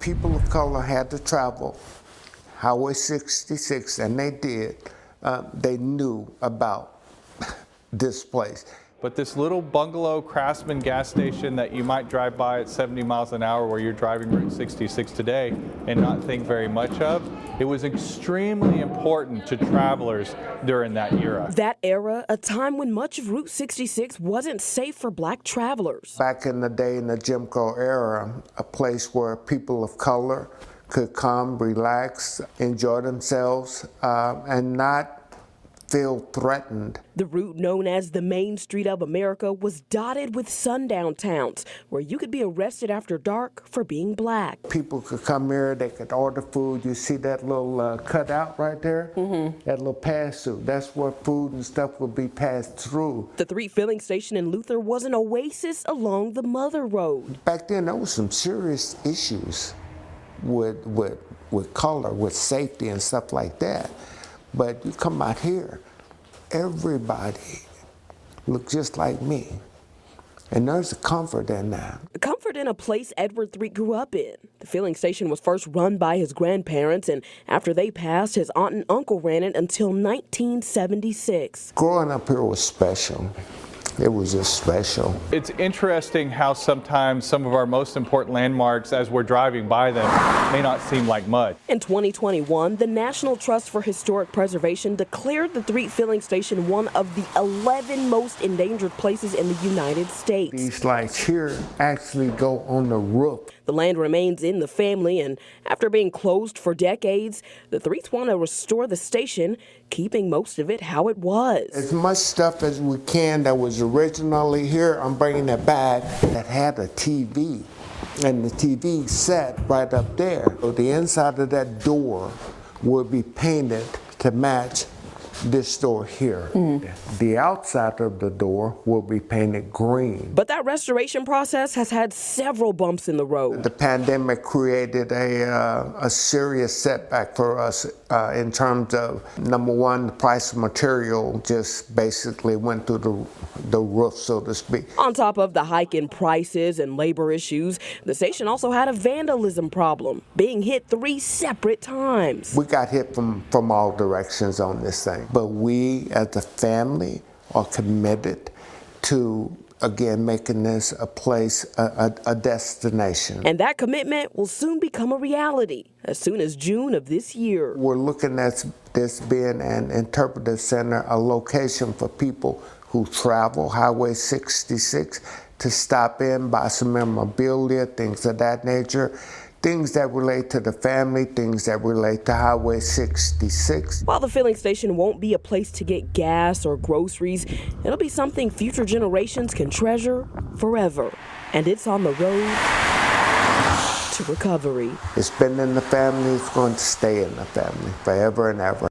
people of color had to travel Highway 66, and they did, they knew about this place. But this little bungalow Craftsman gas station that you might drive by at 70 miles an hour where you're driving Route 66 today and not think very much of, it was extremely important to travelers during that era. That era, a time when much of Route 66 wasn't safe for black travelers. Back in the day, in the Jim Crow era, a place where people of color could come, relax, enjoy themselves, and not feel threatened. The route known as the Main Street of America was dotted with sundown towns where you could be arrested after dark for being black. People could come here, they could order food. You see that little cutout right there? That little pass-through. That's where food and stuff would be passed through. The Threet filling station in Luther was an oasis along the Mother Road. Back then, there was some serious issues with color, with safety and stuff like that. But you come out here, everybody looks just like me. And there's a comfort in that. Comfort in a place Edward Threet grew up in. The filling station was first run by his grandparents, and after they passed, his aunt and uncle ran it until 1976. Growing up here was special. It was just special. It's interesting how sometimes some of our most important landmarks, as we're driving by them, may not seem like mud. In 2021, the National Trust for Historic Preservation declared the Threet filling station one of the 11 most endangered places in the United States. These lights here actually go on the roof. The land remains in the family, and after being closed for decades, the Threets want to restore the station, keeping most of it how it was. As much stuff as we can that was originally here, I'm bringing it back, that had a TV. And the TV set right up there. So the inside of that door will be painted to match this door here. The outside of the door will be painted green. But that restoration process has had several bumps in the road. The pandemic created a serious setback for us in terms of, number one, the price of material just basically went through the roof, so to speak. On top of the hike in prices and labor issues, the station also had a vandalism problem, being hit 3 separate times. We got hit from all directions on this thing. But we, as a family, are committed to, again, making this a place, a destination. And that commitment will soon become a reality, as soon as June of this year. We're looking at this being an interpretive center, a location for people who travel Highway 66 to stop in, buy some memorabilia, things of that nature. Things that relate to the family, things that relate to Highway 66. While the filling station won't be a place to get gas or groceries, it'll be something future generations can treasure forever. And it's on the road to recovery. It's been in the family, it's going to stay in the family forever and ever.